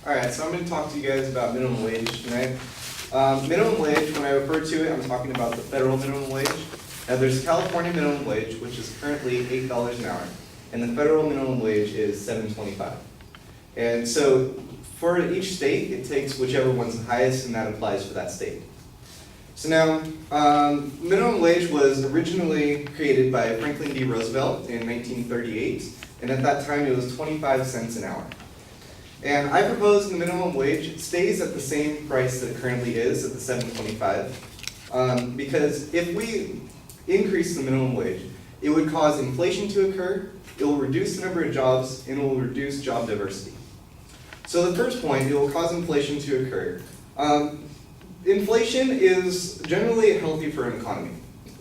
Alright, so I'm going to talk to you guys about minimum wage tonight. Minimum wage, when I refer to it, I'm talking about the federal minimum wage. Now there's California minimum wage, which is currently $8 an hour, and the federal minimum wage is $7.25. And so for each state, it takes whichever one's the highest, and that applies for that state. So now, minimum wage was originally created by Franklin D. Roosevelt in 1938, and at that time it was 25 cents an hour. And I propose the minimum wage stays at the same price that it currently is, at the $7.25, because if we increase the minimum wage, it would cause inflation to occur, it will reduce the number of jobs, and it will reduce job diversity. So the first point, it will cause inflation to occur. Inflation is generally healthy for an economy.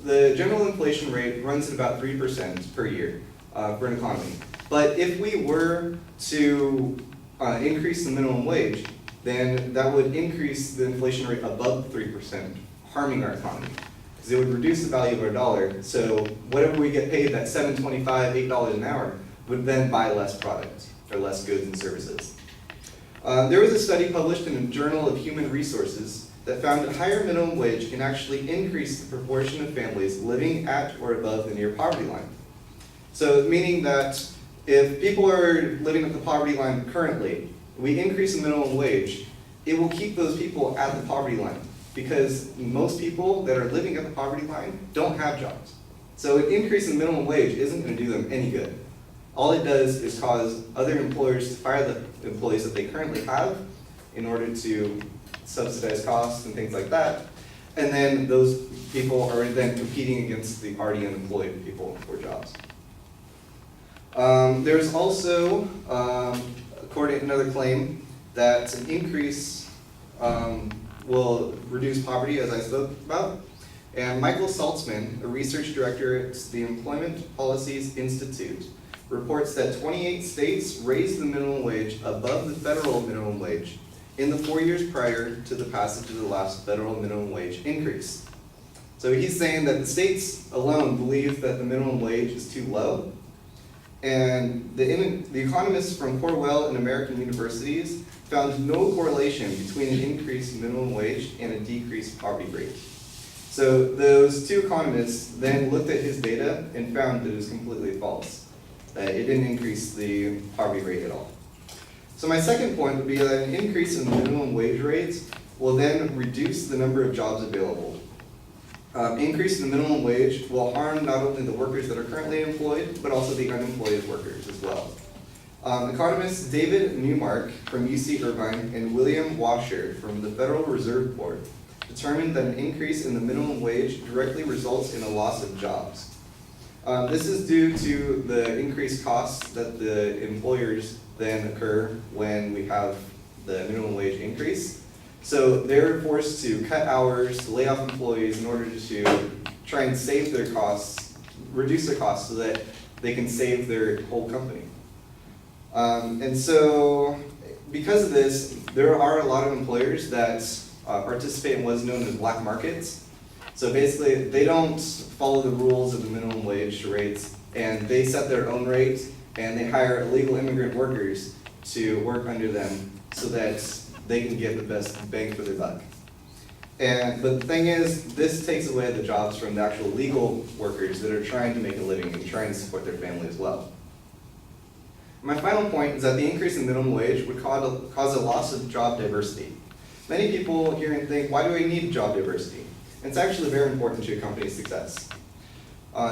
The general inflation rate runs at about 3% per year for an economy. But if we were to increase the minimum wage, then that would increase the inflation rate above 3%, harming our economy. Because it would reduce the value of our dollar, so whatever we get paid, that $7.25, $8 an hour, would then buy less product, or less goods and services. There was a study published in the Journal of Human Resources that found that higher minimum wage can actually increase the proportion of families living at or above the near poverty line. So meaning that if people are living at the poverty line currently, we increase the minimum wage, it will keep those people at the poverty line, because most people that are living at the poverty line don't have jobs. So an increase in minimum wage isn't going to do them any good. All it does is cause other employers to fire the employees that they currently have in order to subsidize costs and things like that. And then those people are then competing against the already unemployed people for jobs. There's also, according to another claim, that an increase will reduce poverty, as I spoke about. And Michael Saltzman, a research director at the Employment Policies Institute, reports that 28 states raised the minimum wage above the federal minimum wage in the 4 years prior to the passage of the last federal minimum wage increase. So he's saying that the states alone believe that the minimum wage is too low, and the economists from Cornell and American universities found no correlation between an increased minimum wage and a decreased poverty rate. So those two economists then looked at his data and found that it was completely false, that it didn't increase the poverty rate at all. So my second point would be that an increase in the minimum wage rates will then reduce the number of jobs available. Increase in the minimum wage will harm not only the workers that are currently employed, but also the unemployed workers as well. Economists David Newmark from UC Irvine and William Washer from the Federal Reserve Board determined that an increase in the minimum wage directly results in a loss of jobs. This is due to the increased costs that the employers then occur when we have the minimum wage increase. So they're forced to cut hours, to lay off employees in order to try and save their costs, reduce their costs so that they can save their whole company. And so because of this, there are a lot of employers that participate in what's known as black markets. So basically, they don't follow the rules of the minimum wage rates, and they set their own rate, and they hire illegal immigrant workers to work under them so that they can get the best bang for their buck. But the thing is, this takes away the jobs from the actual legal workers that are trying to make a living and trying to support their family as well. My final point is that the increase in minimum wage would cause a loss of job diversity. Many people hear and think, why do we need job diversity? And it's actually very important to a company's success.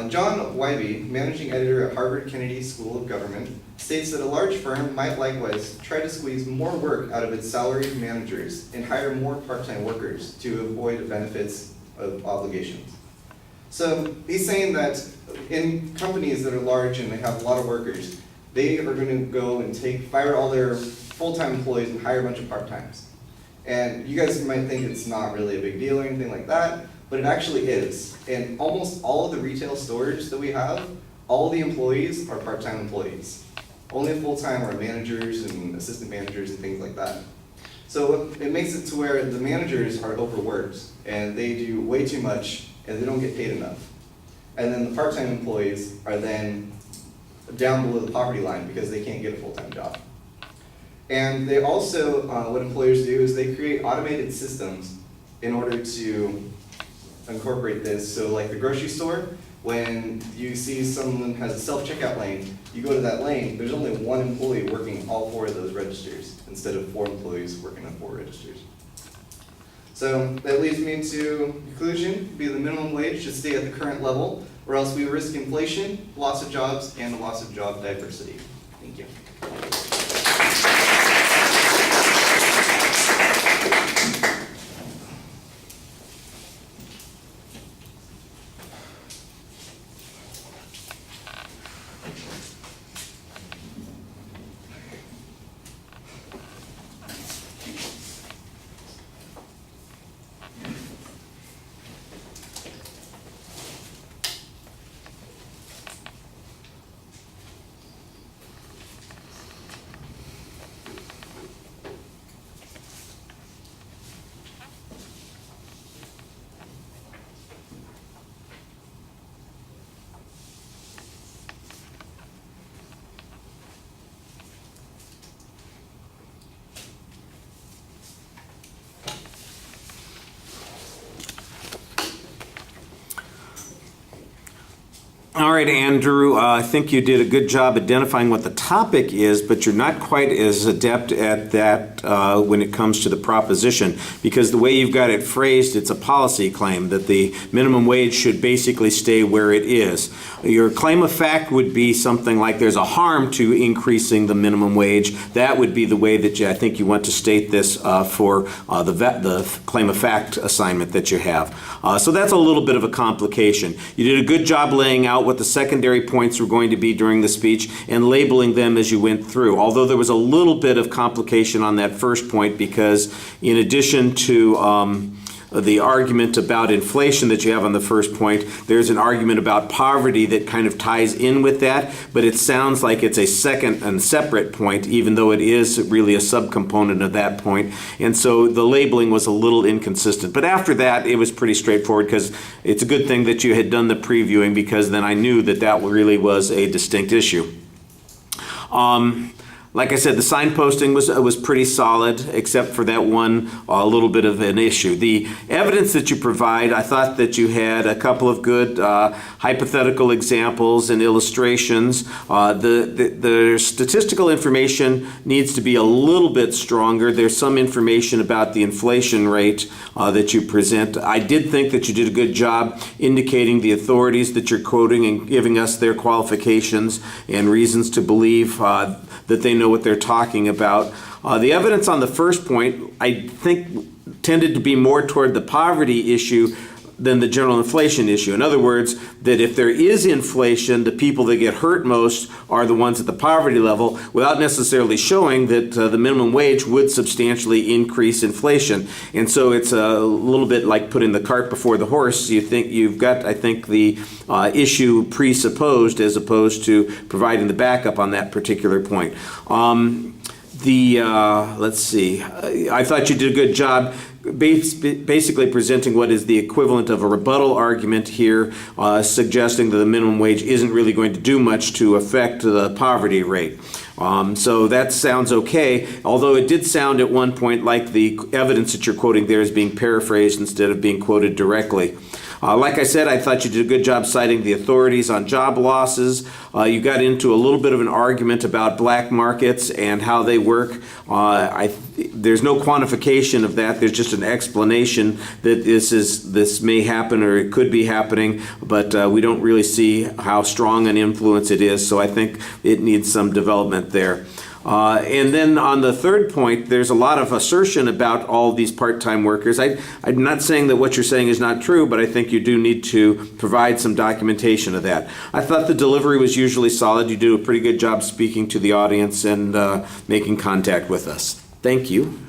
John Wybe, managing editor at Harvard Kennedy School of Government, states that a large firm might likewise try to squeeze more work out of its salaried managers and hire more part-time workers to avoid the benefits of obligations. So he's saying that in companies that are large and they have a lot of workers, they are going to go and fire all their full-time employees and hire a bunch of part-times. And you guys might think it's not really a big deal or anything like that, but it actually is. And almost all of the retail stores that we have, all the employees are part-time employees. Only full-time are managers and assistant managers and things like that. So it makes it to where the managers are overworked and they do way too much and they don't get paid enough. And then the part-time employees are then down below the poverty line because they can't get a full-time job. And they also, what employers do is they create automated systems in order to incorporate this. So like the grocery store, when you see someone has a self-checkout lane, you go to that lane, there's only one employee working all 4 of those registers instead of 4 employees working on 4 registers. So that leads me to conclusion, the minimum wage should stay at the current level, or else we risk inflation, loss of jobs, and loss of job diversity. Thank you. All right, Andrew, I think you did a good job identifying what the topic is, but you're not quite as adept at that when it comes to the proposition, because the way you've got it phrased, it's a policy claim that the minimum wage should basically stay where it is. Your claim of fact would be something like there's a harm to increasing the minimum wage. That would be the way that I think you want to state this for the claim of fact assignment that you have. So that's a little bit of a complication. You did a good job laying out what the secondary points were going to be during the speech and labeling them as you went through, although there was a little bit of complication on that first point, because in addition to the argument about inflation that you have on the first point, there's an argument about poverty that kind of ties in with that, but it sounds like it's a second and separate point, even though it is really a subcomponent of that point. And so the labeling was a little inconsistent. But after that, it was pretty straightforward, because it's a good thing that you had done the previewing, because then I knew that that really was a distinct issue. Like I said, the signposting was pretty solid, except for that one little bit of an issue. The evidence that you provide, I thought that you had a couple of good hypothetical examples and illustrations. The statistical information needs to be a little bit stronger. There's some information about the inflation rate that you present. I did think that you did a good job indicating the authorities that you're quoting and giving us their qualifications and reasons to believe that they know what they're talking about. The evidence on the first point, I think, tended to be more toward the poverty issue than the general inflation issue. In other words, that if there is inflation, the people that get hurt most are the ones at the poverty level, without necessarily showing that the minimum wage would substantially increase inflation. And so it's a little bit like putting the cart before the horse. You think you've got, I think, the issue presupposed as opposed to providing the backup on that particular point. Let's see, I thought you did a good job basically presenting what is the equivalent of a rebuttal argument here, suggesting that the minimum wage isn't really going to do much to affect the poverty rate. So that sounds okay, although it did sound at one point like the evidence that you're quoting there is being paraphrased instead of being quoted directly. Like I said, I thought you did a good job citing the authorities on job losses. You got into a little bit of an argument about black markets and how they work. There's no quantification of that. There's just an explanation that this may happen or it could be happening, but we don't really see how strong an influence it is. So I think it needs some development there. And then on the third point, there's a lot of assertion about all these part-time workers. I'm not saying that what you're saying is not true, but I think you do need to provide some documentation of that. I thought the delivery was usually solid. You do a pretty good job speaking to the audience and making contact with us. Thank you.